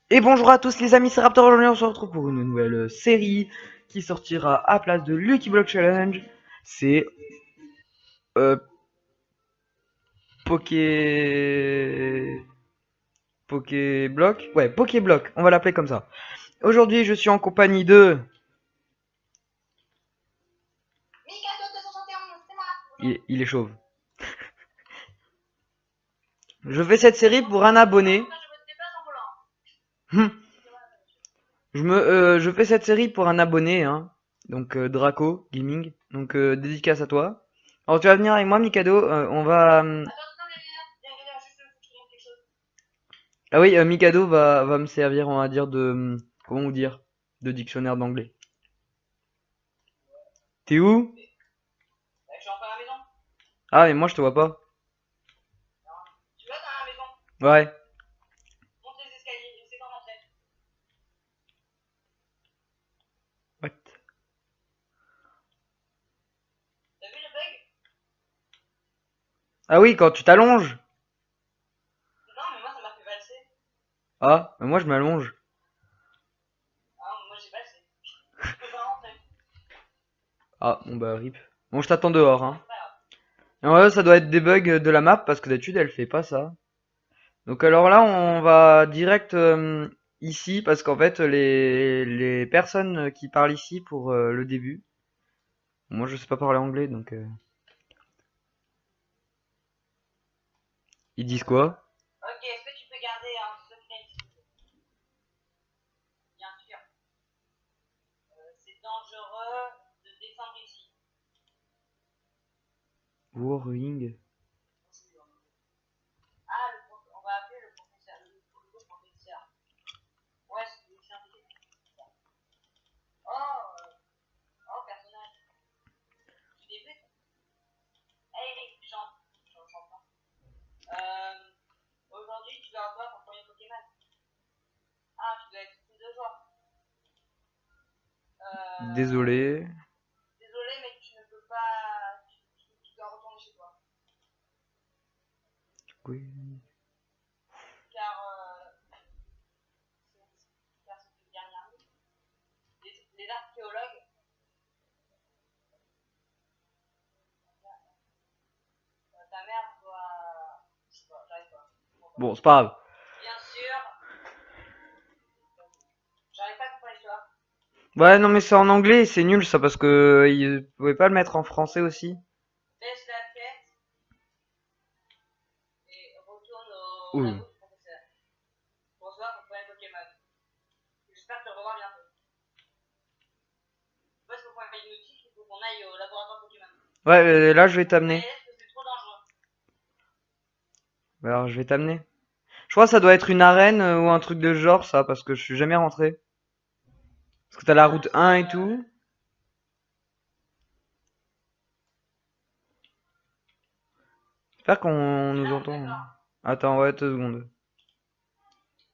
Et bonjour à tous les amis, c'est Raptor. Aujourd'hui on se retrouve pour une nouvelle série qui sortira à place de Lucky Block Challenge. C'est euh, Poké... Pokéblock. Ouais, Pokéblock, on va l'appeler comme ça. Aujourd'hui je suis en compagnie de... Il est chauve. Je fais cette série pour un abonné. Je fais cette série pour un abonné, hein. Donc Draco Gaming. Donc dédicace à toi. Alors tu vas venir avec moi, Mikado. On va. Ah oui, Mikado va me servir, on va dire de comment vous dire, de dictionnaire d'anglais. T'es où? Ah mais moi je te vois pas. Ouais. What? Ah oui, quand tu t'allonges. Ah, mais moi je m'allonge. Ah bon bah rip. Bon je t'attends dehors, hein. Et ouais, ça doit être des bugs de la map parce que d'habitude elle fait pas ça. Donc alors là, on va direct ici parce qu'en fait les personnes qui parlent ici pour le début, moi je sais pas parler anglais donc ils disent quoi? Warring. Désolé. Oui. Bon, c'est pas grave. Ouais, non mais c'est en anglais, et c'est nul ça parce que ils pouvaient pas le mettre en français aussi. Ouh. Ouais, là je vais t'amener. Alors je vais t'amener. Je crois que ça doit être une arène ou un truc de genre ça parce que je suis jamais rentré. Parce que t'as la route 1 et tout. J'espère qu'on nous entend. Attends, ouais, 2 secondes.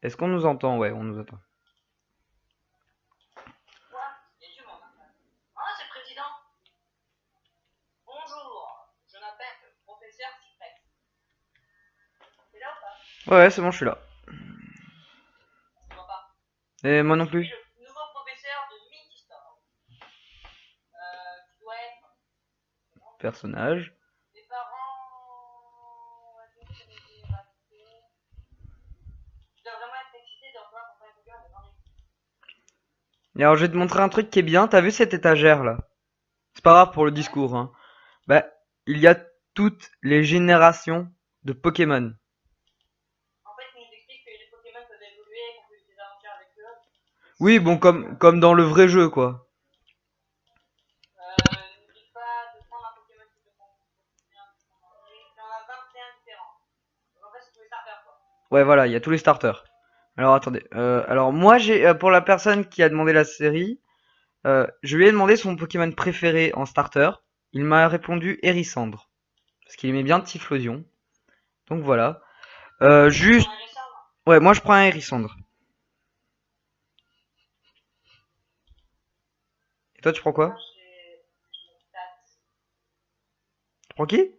Est-ce qu'on nous entend? Ouais, on nous entend. Ouais, ouais, c'est bon, je suis là. Et moi non plus. Personnage. Et alors, je vais te montrer un truc qui est bien. T'as vu cette étagère là? C'est pas grave pour le discours, hein. Bah, il y a toutes les générations de Pokémon. Oui, bon, comme dans le vrai jeu, quoi. Ouais, voilà, il y a tous les starters. Alors, attendez. Alors, moi, j'ai pour la personne qui a demandé la série, je lui ai demandé son Pokémon préféré en starter. Il m'a répondu Hérissandre. Parce qu'il aimait bien Typhlosion. Donc voilà. Juste. Ouais, moi je prends un Hérissandre. Et toi, tu prends quoi? Tu prends qui?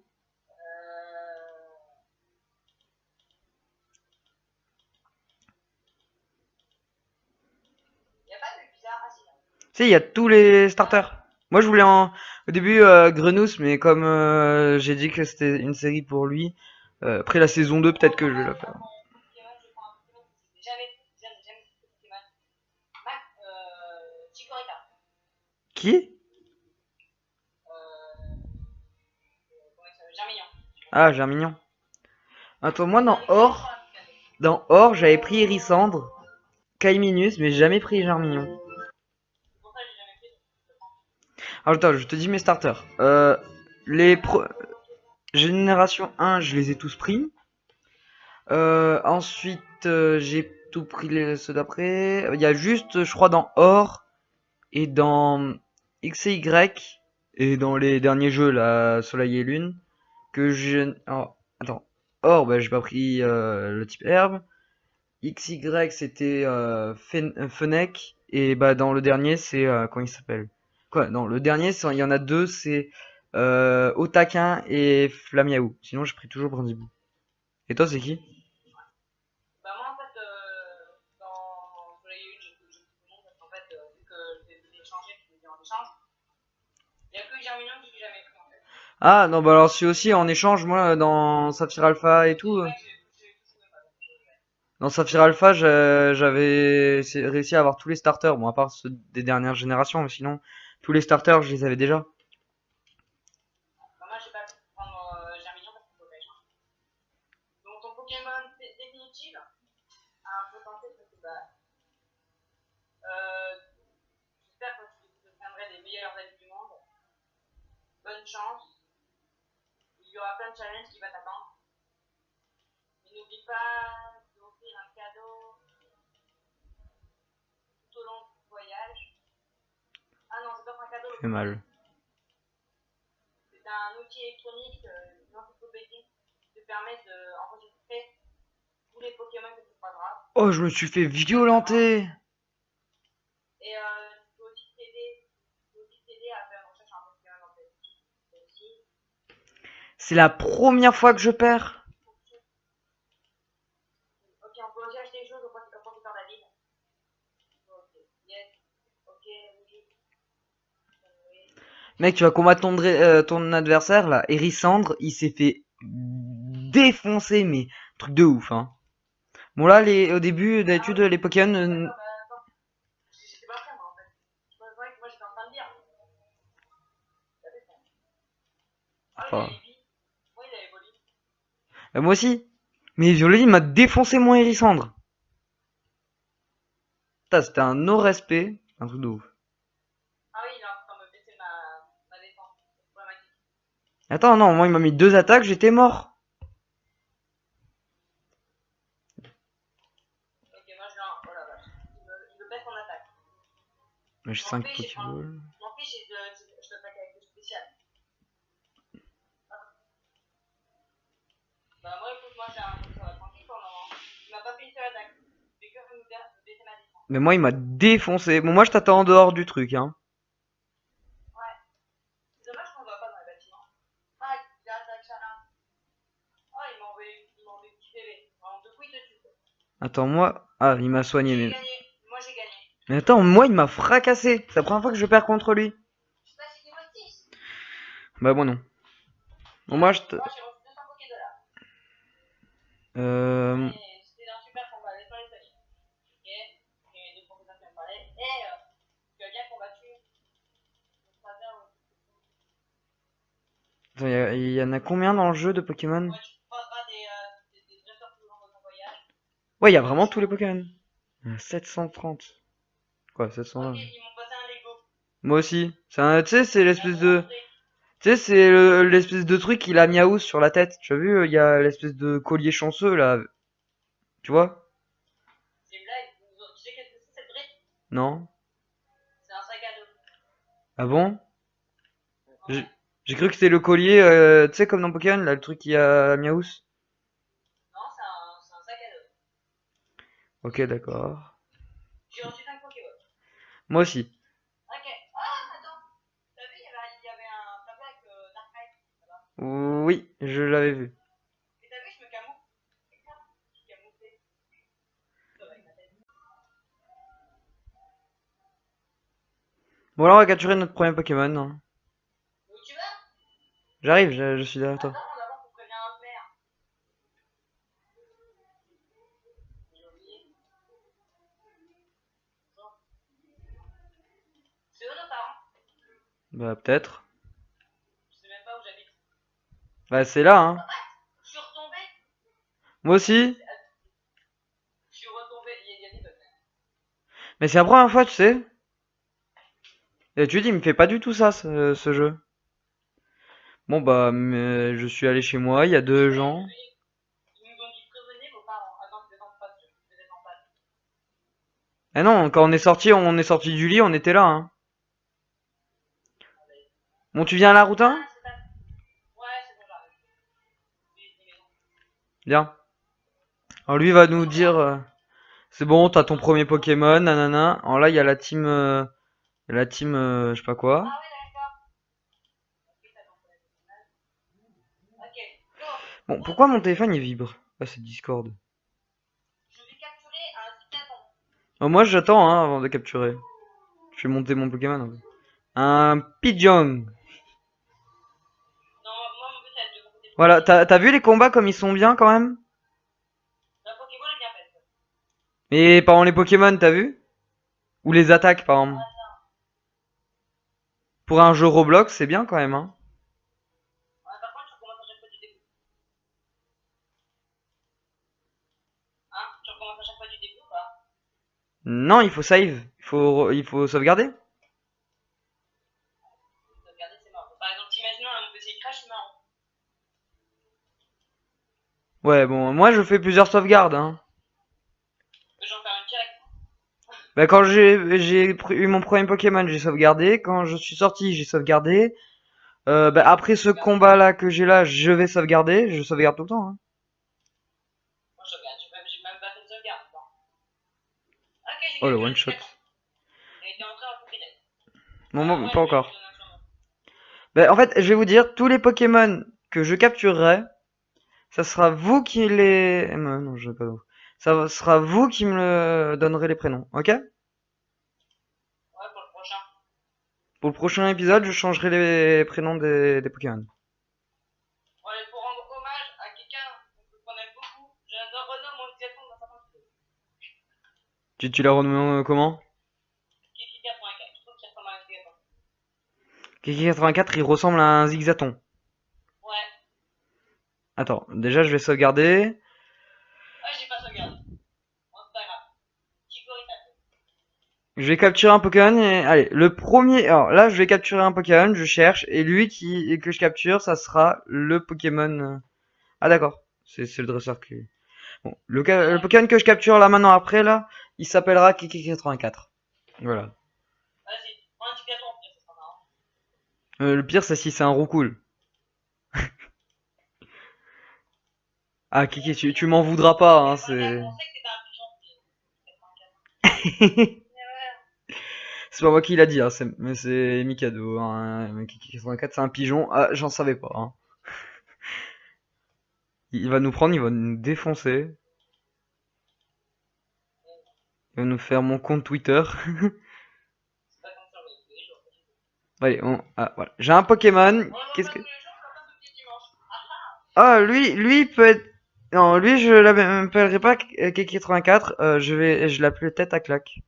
Tu sais, il y a tous les starters. Moi, je voulais au début Grenousse, mais comme j'ai dit que c'était une série pour lui, après la saison 2, peut-être que je vais la faire. Qui? Ah, Germignon. Attends, moi dans Or, j'avais pris Hérissandre, Kaiminus, mais j'ai jamais pris Germignon. Alors attends, je te dis mes starters. Les pro... Génération 1, je les ai tous pris. Ensuite, j'ai tout pris ceux d'après. Il y a juste, je crois, dans Or et dans X et Y et dans les derniers jeux, là, Soleil et Lune, que je... Alors, attends. Or, bah, j'ai pas pris le type herbe. XY, c'était Fennec. Et bah, dans le dernier, c'est... comment il s'appelle? Quoi? Non, le dernier, il y en a deux, c'est Otaquin et Flamiaou. Sinon, j'ai pris toujours Brindibou. Et toi, c'est qui? Ah, non, bah alors, si aussi en échange, moi, dans Saphir Alpha et tout. Dans Saphir Alpha, j'avais réussi à avoir tous les starters. Bon, à part ceux des dernières générations, mais sinon, tous les starters, je les avais déjà. Fait mal. Oh, je me suis fait violenter. C'est la première fois que je perds. Mec, tu vas combattre ton adversaire là. Hérissandre, il s'est fait défoncer, mais truc de ouf, hein. Bon, là, au début, d'habitude, les Pokémon. Enfin, moi aussi. Mais je le dis, il m'a défoncé mon Hérissandre. Putain, c'était un no-respect. Un truc de ouf. Attends, non, moi, il m'a mis 2 attaques, j'étais mort. Mais j'ai 5 Pokéballs. Mais moi, il m'a défoncé. Bon, moi, je t'attends en dehors du truc, hein. Attends, moi. Ah, il m'a soigné, mais attends, moi, il m'a fracassé. C'est la première fois que je perds contre lui. Bah, moi, non. Bon, moi, je te. Euh... Attends, il y en a combien dans le jeu de Pokémon? Ouais, il y a vraiment tous les Pokémon. 730. Quoi, 720? Moi aussi. Tu sais, c'est l'espèce de. Tu sais, c'est l'espèce de truc qu'il a miaou sur la tête. Tu as vu, il y a l'espèce de collier chanceux là. Tu vois? Non? Ah bon? J'ai j'ai cru que c'était le collier, tu sais, comme dans Pokémon, là, le truc qui a Miaous. Ok, d'accord. Moi aussi. Oui, je l'avais vu. Bon, là, on va capturer notre premier Pokémon, hein. Où tu vas? J'arrive, je suis derrière toi. Attends, d'abord faut prévenir un père. J'ai oublié. Bon. C'est où nos parents? Bah, peut-être. Je sais même pas où j'habite. Bah, c'est là, hein. Je suis retombé. Moi aussi. Je suis retombé. Il y a des bugs. Mais c'est la première fois, tu sais. Et tu dis, il me fait pas du tout ça, ce jeu. Bon, bah, mais je suis allé chez moi, il y a deux gens. Ils nous ont dit prévenez vos parents. Attends, je descends pas. Je descends pas. Eh non, quand on est sorti du lit, on était là, hein. Bon, tu viens à la route 1? Ah, c'est pas. Ouais, c'est bon, j'arrive. Oui, c'est maison. Viens. Alors lui va nous dire, c'est bon, t'as ton premier Pokémon, nanana. Alors là, il y a la team, je sais pas quoi. Ah, oui, d'accord. Ok, t'as ton problème. Ok, go. Bon, pourquoi mon téléphone il vibre? Ah, c'est Discord. Je vais capturer un citadin. Oh, moi, j'attends, hein, avant de capturer. Je vais monter mon Pokémon. Un peu. Un Pidgeong. Non, moi, mon but, c'est de monter le Voilà, premier. t'as vu les combats comme ils sont bien quand même? La Pokéball est bien faite. Mais par exemple les Pokémon, t'as vu? Ou les attaques, par exemple. Pour un jeu Roblox, c'est bien quand même, hein. Ouais, par contre, tu recommences à chaque fois du début. Hein? Tu recommences à chaque fois du début ou pas? Non, il faut save. Il faut sauvegarder. Sauvegarder, c'est marrant. Par exemple, t'imagines un PC crash, marrant. Ouais, bon, moi je fais plusieurs sauvegardes, hein. J'en fais un direct. Bah quand eu mon premier Pokémon, j'ai sauvegardé. Quand je suis sorti, j'ai sauvegardé. Bah après ce combat là que j'ai là, je vais sauvegarder. Je sauvegarde tout le temps, hein. Moi, je sauvegarde. J'ai même pas fait de sauvegarde. Bon. Ok, j'ai Oh le capturé one le shot. citadin. Il a été entré en Pokédex. Bon, Ah, bon, ouais, pas je vais lui encore. donner un surnom. Bah en fait, je vais vous dire, tous les Pokémon que je capturerai, ça sera vous qui les... non, je vais pas. Ça sera vous qui me donnerez les prénoms, ok? Ouais, pour le prochain. Pour le prochain épisode, je changerai les prénoms des Pokémon. Ouais, pour rendre hommage à quelqu'un qu'on aime beaucoup, j'adore Renaud, mon Diaton dans sa partie. Tu l'as renommé comment? Kiki 84. Je trouve qu'il ressemble à un Diaton. Kiki 84, il ressemble à un Zigzaton. Ouais. Attends, déjà je vais sauvegarder. Ah, j'ai pas sauvegardé. Bon, c'est pas grave. Chikorita. Je vais capturer un Pokémon et... Allez, le premier... Alors là, je vais capturer un Pokémon, je cherche. Et lui que je capture, ça sera le Pokémon... Ah d'accord, c'est le dresseur qui... Bon, le Pokémon que je capture là maintenant après, là, il s'appellera Kiki84. Voilà. Vas-y, prends un petit gâteau en plus, ça sera marrant. Le pire, c'est si c'est un Roucoule. Ah Kiki, tu m'en voudras pas, hein, c'est... On sait que t'es un pigeon, c'est 84. C'est pas moi qui l'a dit, hein, mais c'est Mikado. Hein. Kiki84, c'est un pigeon. Ah, j'en savais pas. Hein. Il va nous prendre, il va nous défoncer. Il va nous faire mon compte Twitter. C'est pas comme ça, on va tous les jours. Allez, ah, voilà. J'ai un Pokémon. On le Qu'est-ce pas que... tous les jours, on le pas tous les dimanches. Ah, lui, il peut être... Non, lui, je l'appellerai pas Kiki84. Je l'appelais Tête à claque.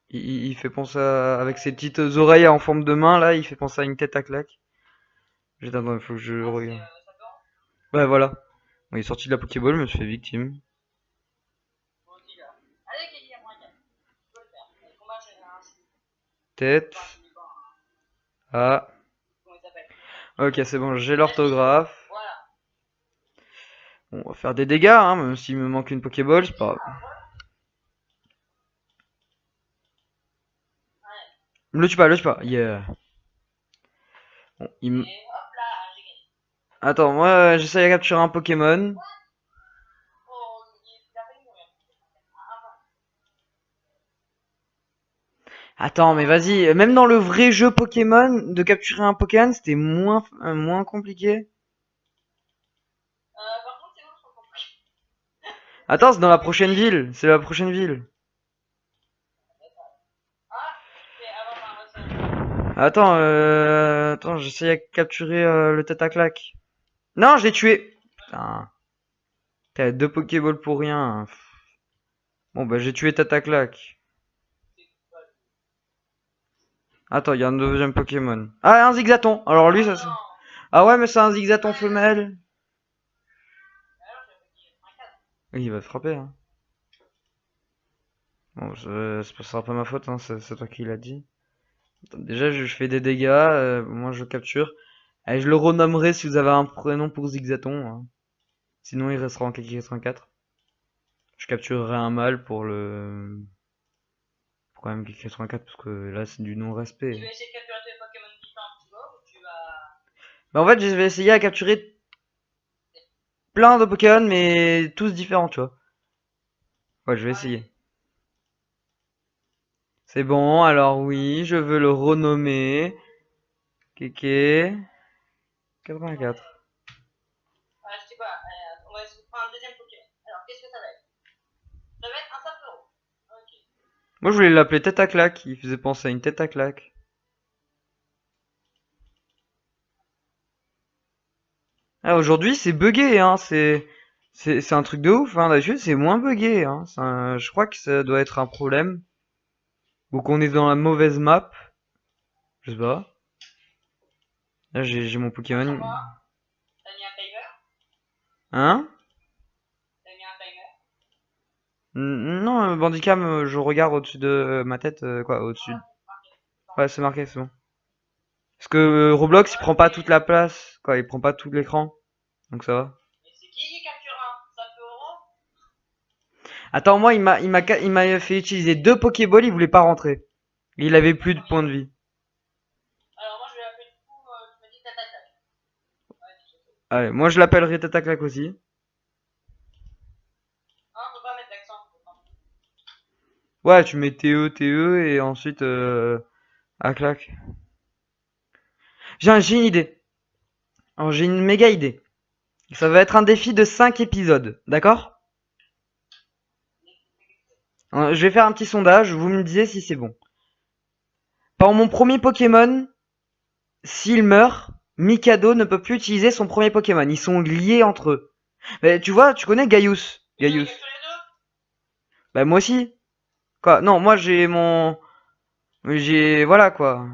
Il fait penser avec ses petites oreilles en forme de main, là, il fait penser à une tête à claque. Attends, il faut que je regarde. Ça dort. Ouais, voilà. Bon, il est sorti de la Pokéball, je me suis fait victime. Moi aussi, là. Allez, Kelly, à moins 4. Tu peux le faire. Allez, combat génération. Tête à... Comment il s'appelle? Ok, c'est bon, j'ai l'orthographe. Voilà. Bon, on va faire des dégâts, hein, même s'il me manque une Pokéball, c'est pas grave. Le tue pas, yeah. Bon, Et hop là, j'ai gagné. Attends, moi, j'essaie de capturer un Pokémon. Oh, il a failli mourir. Attends, mais vas-y, même dans le vrai jeu Pokémon, de capturer un Pokémon, c'était moins compliqué. Par contre, c'est où son compris? Attends, c'est dans la prochaine ville, c'est la prochaine ville. Ah, c'est avant Attends, j'essaie de capturer le tête à claque. Non, je l'ai tué. Putain, t'as deux Pokéballs pour rien. Bon, bah, j'ai tué tête à claque. Attends, il y a un deuxième Pokémon. Ah, un Zigzaton. Alors lui, ça c'est... Ah ouais, mais c'est un Zigzaton femelle. Oui, il va te frapper, hein. Bon, ce sera pas ma faute, hein, c'est toi qui l'as dit. Attends, déjà, je fais des dégâts, moi je capture. Allez, je le renommerai si vous avez un prénom pour Zigzaton, hein. Sinon, il restera en KK84. Je capturerai un mâle pour le... Pour quand même KK84, parce que là, c'est du Tu non-respect. vas essayer de capturer tous les Pokémon différents qui vont ou tu vas. Bah, en fait, je vais essayer à capturer plein de Pokémon, mais tous différents, tu vois. Ouais, je vais essayer. C'est bon, alors oui, je veux le renommer. Kéké 84. Je sais pas, on va essayer de prendre un deuxième Pokémon. Alors, qu'est-ce que ça va être? Ça va être un Sapero. Ok. Moi, je voulais l'appeler tête à claque. Il faisait penser à une tête à claque. Ah, aujourd'hui, c'est buggé, hein. C'est un truc de ouf, hein. D'habitude, c'est moins buggé, hein. Je crois que ça doit être un problème. Ou qu'on est dans la mauvaise map. Je sais pas. Là, j'ai mon Pokémon. T'as mis un timer? Hein? T'as mis un timer? Non, Bandicam, je regarde au-dessus de ma tête. Quoi, au-dessus. Ouais, c'est marqué, c'est bon. Parce que Roblox, il prend pas toute la place. Quoi, il prend pas tout l'écran. Donc ça va. Et c'est qui capture un Sapero? Attends, moi, il m'a fait utiliser deux Pokéballs, il voulait pas rentrer. Il avait plus de points de vie. Alors, moi je vais l'appeler du coup, tu m'as dit Tatatak. Ouais, je sais. Allez, moi je l'appellerai Tataclac aussi. Hein, faut pas mettre d'accent. Ouais, tu mets TE et ensuite Aclac. J'ai une idée. Alors, j'ai une méga idée. Ça va être un défi de 5 épisodes, d'accord? Je vais faire un petit sondage, vous me disiez si c'est bon. Par mon premier Pokémon, s'il meurt, Mikado ne peut plus utiliser son premier Pokémon. Ils sont liés entre eux. Mais tu vois, tu connais Gaius. Gaius. Bah moi aussi. Quoi? Non, moi j'ai mon... J'ai... Voilà quoi.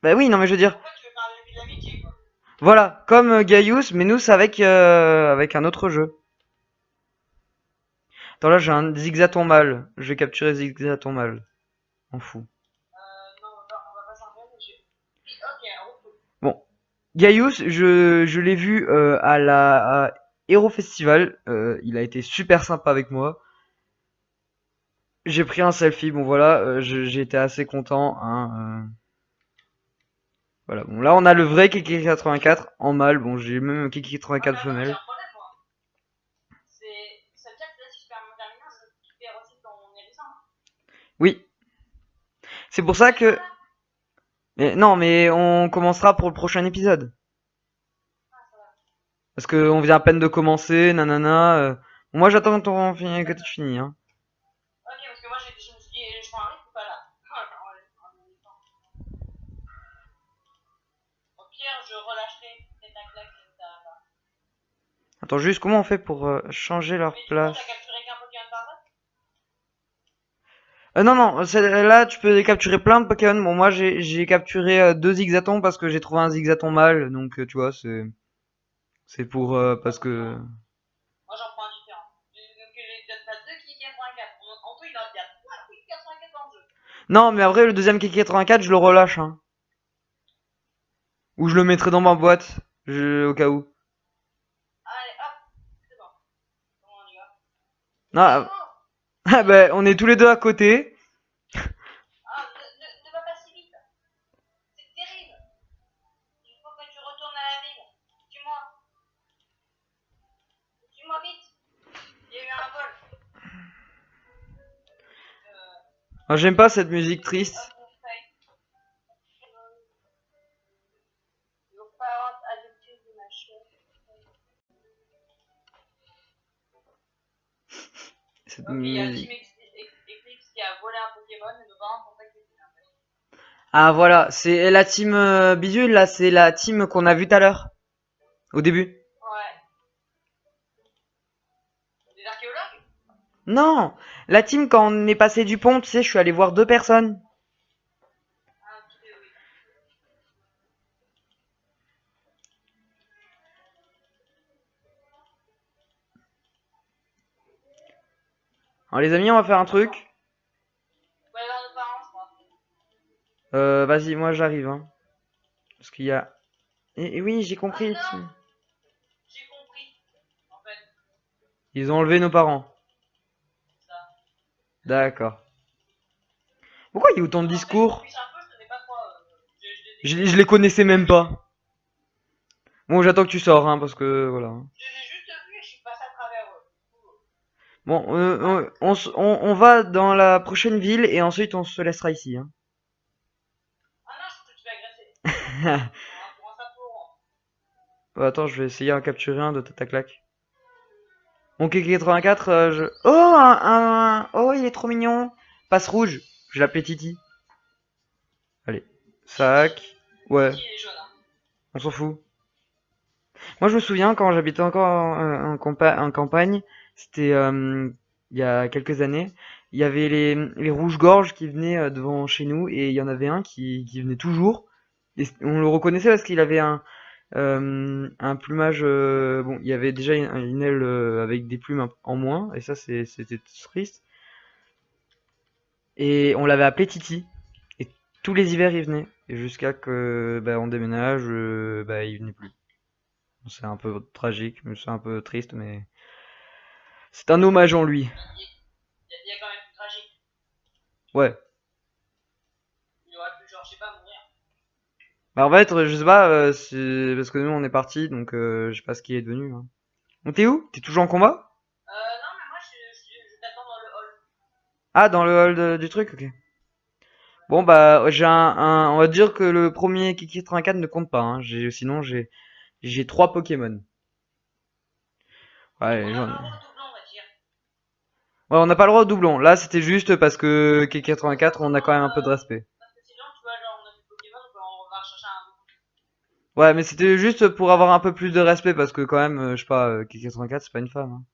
Bah oui, non mais je veux dire... Pourquoi tu veux faire un défi de l'amitié, quoi? Voilà, comme Gaius, mais nous c'est avec un autre jeu. Attends, là j'ai un Zigzaton mâle. Je vais capturer Zigzaton mâle. En fou. Non, on va pas s'en faire, mais j'ai. Ok, un repos. Bon. Gaius, je l'ai vu à la Hero Festival. Il a été super sympa avec moi. J'ai pris un selfie, bon voilà, j'ai été assez content. Hein, voilà, bon là on a le vrai Kiki 84 en mâle. Bon, j'ai même un Kiki 84 J'ai femelle. un problème, moi. Ça veut dire que là, si je perds mon terminal, tu perds aussi ton hérisson. Oui, c'est pour ça que... Mais, non, mais on commencera pour le prochain épisode. Parce que on vient à peine de commencer, nanana. Moi j'attends que tu finis, hein. Ok, parce que moi, je me suis dit, je prends un risque ou pas là? Au pire, je relâcherai les taclacs et ça va pas. Attends, juste comment on fait pour changer leur Mais du coup, place? t'as capturé qu'un Pokémon par là? Non, non, là tu peux capturer plein de Pokémon. Bon, moi j'ai capturé deux Zigzatons parce que j'ai trouvé un Zigzaton mâle. Donc tu vois, c'est pour... parce que... Moi, j'en prends un différent. Donc, t'as deux qui 84. En tout, il y a 3 qui 84 dans le jeu. Non, mais après le deuxième Kiki 84, je le relâche, hein. Ou je le mettrai dans ma boîte, au cas où. Allez, hop, c'est bon. Comment on y va? Non, ah, bah, on est tous les deux à côté. Ah, ne va pas si vite. C'est terrible. Il faut que tu retournes à la ville. Suis-moi. Suis-moi vite. Il y a eu un vol. Ah, j'aime pas cette musique triste. Your parents adopted ma chère. Cette Ok, il y a Team musique. Eclipse qui a volé un Pokémon et nos parents sont pas que c'est un fait. Ah voilà, c'est la team Bidule là, c'est la team qu'on a vue tout à l'heure, au début. Ouais. Des archéologues? Non, la team quand on est passé du pont, tu sais, je suis allé voir deux personnes. Ah, ok, oui. Alors les amis, on va faire un truc. Ouais, dans nos parents, je crois. Vas-y, moi j'arrive, hein. Parce qu'il y a... Et oui, j'ai Ah compris, non, team. j'ai compris. En fait, Ils ont enlevé nos parents. c'est ça. D'accord. Pourquoi il y a autant de En fait, je m'en discours? fiche un peu, je connais pas trop. Je les ai Je découverts. les connaissais même pas. Bon, j'attends que tu sors, hein, parce que voilà. Je les ai juste vus et je suis passé à travers eux. Bon, Ah, on va dans la prochaine ville et ensuite on se laissera ici, hein. ah non, je te fais agresser. Pour un sapot. Attends, je vais essayer d'en capturer un de ta claque. Mon K84, Oh, Oh, il est trop mignon. Passe rouge. Je l'appelais Titi. Allez. Titi. Sac. Ouais, Titi, il est jaune. Hein. on s'en fout. Moi, je me souviens quand j'habitais encore en campagne, c'était il y a quelques années, il y avait les rouges-gorges qui venaient devant chez nous et il y en avait un qui venait toujours. Et on le reconnaissait parce qu'il avait un plumage. Bon, il y avait déjà une aile avec des plumes en moins et ça c'était triste. Et on l'avait appelé Titi. Et tous les hivers il venait. Et jusqu'à que bah, on déménage, bah, il venait plus. C'est un peu tragique, c'est un peu triste, mais c'est un hommage en lui. Il y a quand même plus tragique. Ouais. Il aurait pu, genre, je sais pas, mourir. Bah en fait, je sais pas, parce que nous on est partis, donc je sais pas ce qui est devenu, hein. On t'es où? T'es toujours en combat? Non, mais moi, je t'attends dans le hall. Ah, dans le hall du truc, ok. Bon bah on va dire que le premier Kiki 84 ne compte pas, hein. Sinon j'ai trois Pokémon. Ouais, On n'a j'en pas ai. le droit au doublon, on va dire. Ouais, on n'a pas le droit au doublon. Là, c'était juste parce que Kiki Parce que 84, on a sinon, quand même un peu de respect. tu vois, genre, on a des Pokémon, on va chercher un. Ouais, mais c'était juste pour avoir un peu plus de respect parce que quand même, je sais pas, Kiki 84, c'est pas une femme, hein.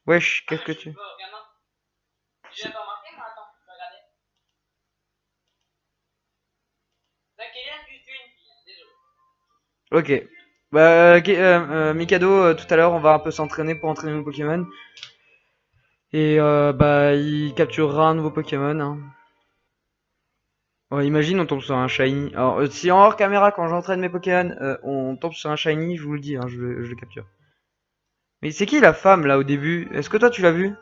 Wesh, Ah, qu'est-ce mais que je sais tu... pas, regarde. J'ai C'est- même pas remarqué, moi, attends, je vais regarder. Laquelle tu es une fille, hein, désolé. Ok. Bah, ok, Mikado, tout à l'heure, on va un peu s'entraîner pour entraîner nos Pokémon. Et bah, il capturera un nouveau Pokémon, hein. Ouais, imagine, on tombe sur un Shiny. Alors, si en hors caméra, quand j'entraîne mes Pokémon, on tombe sur un Shiny, je vous le dis, hein, je le capture. Mais c'est qui la femme, là, au début? Est-ce que toi, tu l'as vue?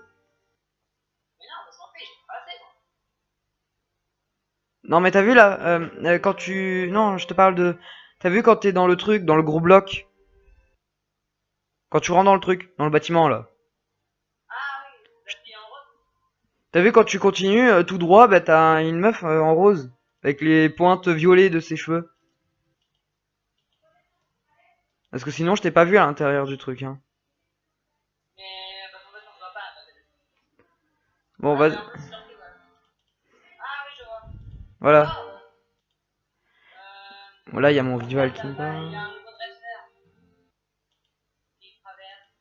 Mais non, je m'en fiche, j'ai pas assez, moi. Non, mais t'as vu, là, quand tu... Non, je te parle de... T'as vu quand t'es dans le truc, dans le gros bloc? Quand tu rentres dans le truc, dans le bâtiment, là. Ah oui, la fille en rose. T'as vu quand tu continues tout droit, bah t'as une meuf en rose avec les pointes violets de ses cheveux. Parce que sinon je t'ai pas vu à l'intérieur du truc, hein. Mais parce qu'en fait, on se voit pas, là, Bon, ah, vas mais en fait, c'est leur ouais. Ah oui, je vois. voilà. Oh, Voilà, il y a mon rival qui me il y a parle. un nouveau dresseur qui traverse.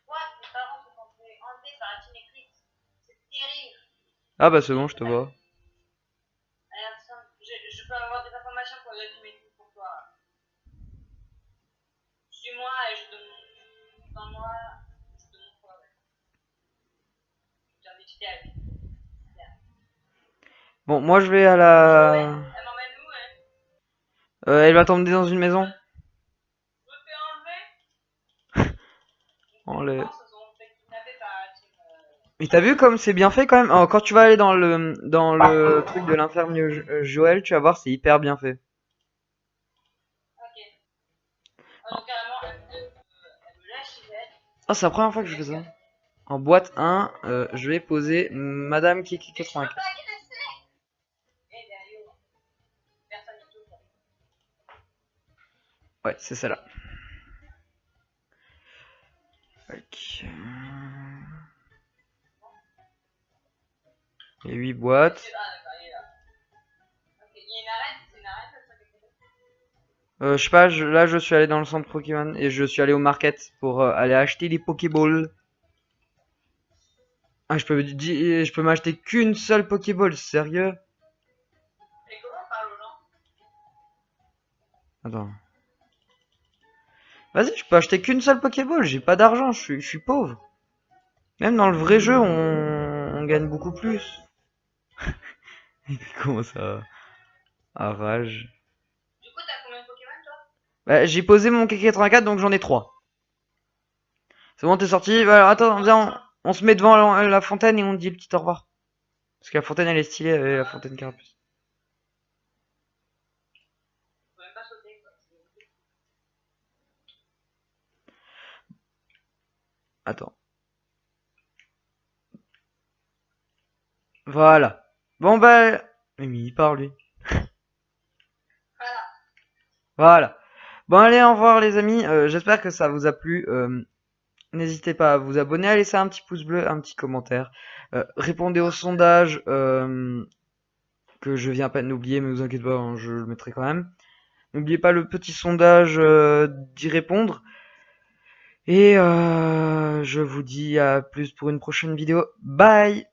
Quoi? Mes parents se sont fait enlever par la team Eclipse. C'est terrible. Ah bah c'est bon, je te vois. Allez, attends, je peux avoir des informations pour la team Eclipse pour toi. Suis-moi et je te montre. Dans moi, je te montre quoi, ouais. Je t'invite à lui. Bon, moi je vais à Ah ouais? la... Elle m'emmène où, elle? Elle va t'emmener dans une maison. Je me fais enlever? En Mes le... parents se sont fait kidnapper par la team. Mais t'as vu comme c'est bien fait quand même? Quand tu vas aller dans le truc de l'infirmier Joël, tu vas voir, c'est hyper bien fait. Ok. Ah, donc carrément, elle me lâche chez elle. Ah, c'est la première fois que je fais ça. En boîte 1, je vais poser Madame Kiki Et je peux 84. pas agresser! Et derrière, personne n'y touche. Ouais, c'est celle-là. Ok. Et 8 boîtes. Ah, d'accord, il est là. Ok, il y a une arène, c'est une arène, ça serait quelque chose. Je sais pas, là je suis allé dans le centre Pokémon et je suis allé au market pour aller acheter des Pokéballs. Ah, je peux m'acheter qu'une seule Pokéball, sérieux? Et comment on parle aux gens? Attends. Vas-y, je peux acheter qu'une seule Pokéball, j'ai pas d'argent, je suis pauvre. Même dans le vrai jeu, on gagne beaucoup plus. Comment ça? À rage. Du coup, t'as combien de Pokémon, toi? Bah, j'ai posé mon K84, donc j'en ai 3. C'est bon, t'es sorti? Voilà, attends, viens, on se met devant la fontaine et on dit le petit au revoir. Parce que la fontaine, elle est stylée, la fontaine Carapuce. Faut même pas sauter, quoi. Attends. Voilà. Bon, bah... Mais il parle, lui. Voilà. Voilà. Bon, allez, au revoir, les amis. J'espère que ça vous a plu. N'hésitez pas à vous abonner, à laisser un petit pouce bleu, un petit commentaire. Répondez au sondage que je viens à peine d'oublier, mais vous inquiétez pas, hein, je le mettrai quand même. N'oubliez pas le petit sondage d'y répondre. Et je vous dis à plus pour une prochaine vidéo. Bye!